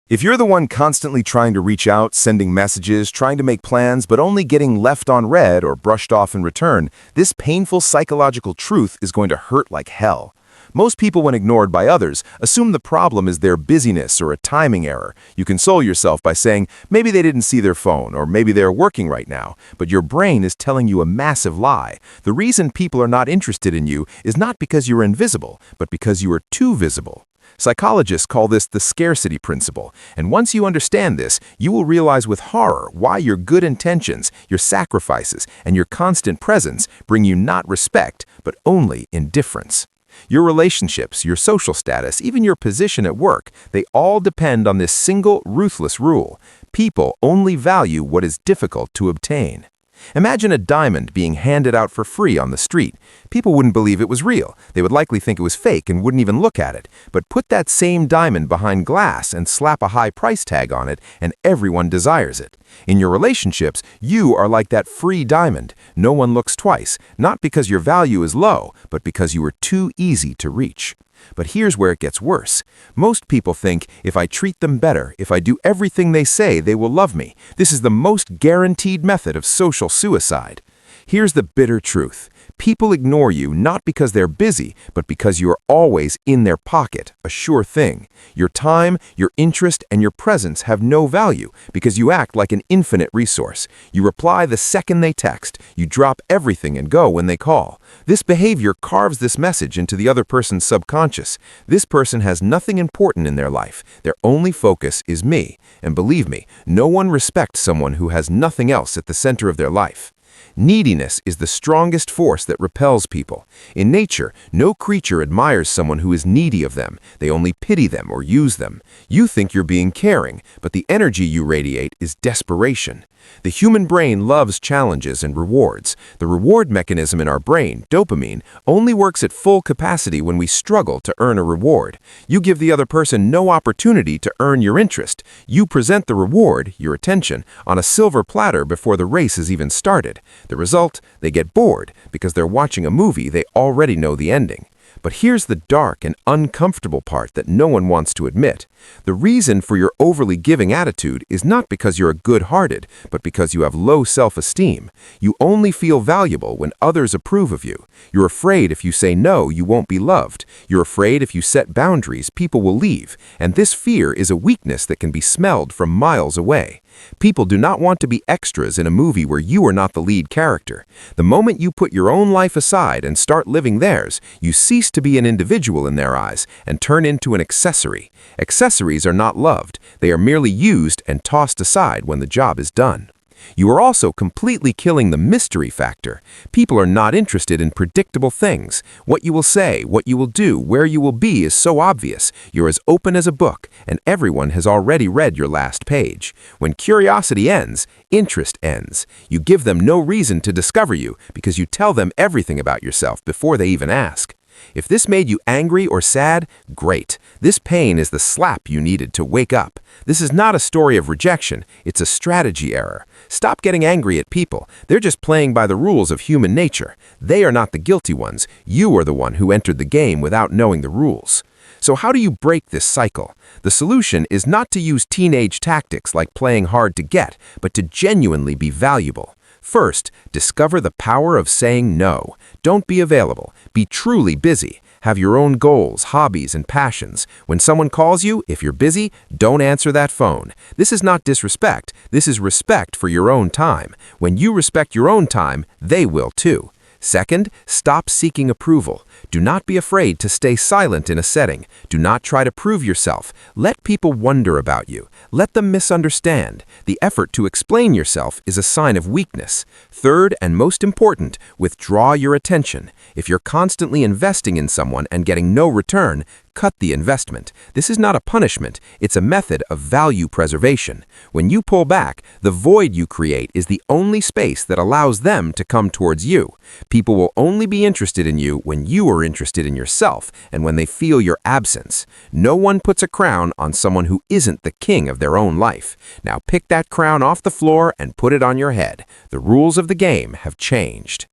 If you're the one constantly trying to reach out, sending messages, trying to make plans, but only getting left on read or brushed off in return, this painful psychological truth is going to hurt like hell. Most people, when ignored by others, assume the problem is their busyness or a timing error. You console yourself by saying, maybe they didn't see their phone, or maybe they're working right now. But your brain is telling you a massive lie. The reason people are not interested in you is not because you're invisible, but because you are too visible. Psychologists call this the scarcity principle, and once you understand this, you will realize with horror why your good intentions, your sacrifices, and your constant presence bring you not respect, but only indifference. Your relationships, your social status, even your position at work, they all depend on this single, ruthless rule. People only value what is difficult to obtain. Imagine a diamond being handed out for free on the street. People wouldn't believe it was real. They would likely think it was fake and wouldn't even look at it. But put that same diamond behind glass and slap a high price tag on it, and everyone desires it. In your relationships, you are like that free diamond. No one looks twice, not because your value is low, but because you are too easy to reach. But here's where it gets worse. Most people think, if I treat them better, if I do everything they say, they will love me. This is the most guaranteed method of social suicide. Here's the bitter truth. People ignore you not because they're busy, but because you are always in their pocket, a sure thing. Your time, your interest, and your presence have no value because you act like an infinite resource. You reply the second they text. You drop everything and go when they call. This behavior carves this message into the other person's subconscious. This person has nothing important in their life. Their only focus is me. And believe me, no one respects someone who has nothing else at the center of their life. Neediness is the strongest force that repels people. In nature, no creature admires someone who is needy of them. They only pity them or use them. You think you're being caring, but the energy you radiate is desperation. The human brain loves challenges and rewards. The reward mechanism in our brain, dopamine, only works at full capacity when we struggle to earn a reward. You give the other person no opportunity to earn your interest. You present the reward, your attention, on a silver platter before the race has even started. The result, they get bored because they're watching a movie they already know the ending. But here's the dark and uncomfortable part that no one wants to admit. The reason for your overly giving attitude is not because you're good-hearted, but because you have low self-esteem. You only feel valuable when others approve of you. You're afraid if you say no, you won't be loved. You're afraid if you set boundaries, people will leave. And this fear is a weakness that can be smelled from miles away. People do not want to be extras in a movie where you are not the lead character. The moment you put your own life aside and start living theirs, you cease to be an individual in their eyes and turn into an accessory. Accessories are not loved. They are merely used and tossed aside when the job is done. You are also completely killing the mystery factor. People are not interested in predictable things. What you will say, what you will do, where you will be is so obvious. You're as open as a book, and everyone has already read your last page. When curiosity ends, interest ends. You give them no reason to discover you because you tell them everything about yourself before they even ask. If this made you angry or sad, great. This pain is the slap you needed to wake up. This is not a story of rejection, it's a strategy error. Stop getting angry at people. They're just playing by the rules of human nature. They are not the guilty ones. You are the one who entered the game without knowing the rules. So how do you break this cycle? The solution is not to use teenage tactics like playing hard to get, but to genuinely be valuable. First, discover the power of saying no. Don't be available. Be truly busy. Have your own goals, hobbies, and passions. When someone calls you, if you're busy, don't answer that phone. This is not disrespect. This is respect for your own time. When you respect your own time, they will too. Second, stop seeking approval. Do not be afraid to stay silent in a setting. Do not try to prove yourself. Let people wonder about you. Let them misunderstand. The effort to explain yourself is a sign of weakness. Third, and most important, withdraw your attention. If you're constantly investing in someone and getting no return, cut the investment. This is not a punishment, it's a method of value preservation. When you pull back, the void you create is the only space that allows them to come towards you. People will only be interested in you when you are interested in yourself and when they feel your absence. No one puts a crown on someone who isn't the king of their own life. Now pick that crown off the floor and put it on your head. The rules of the game have changed.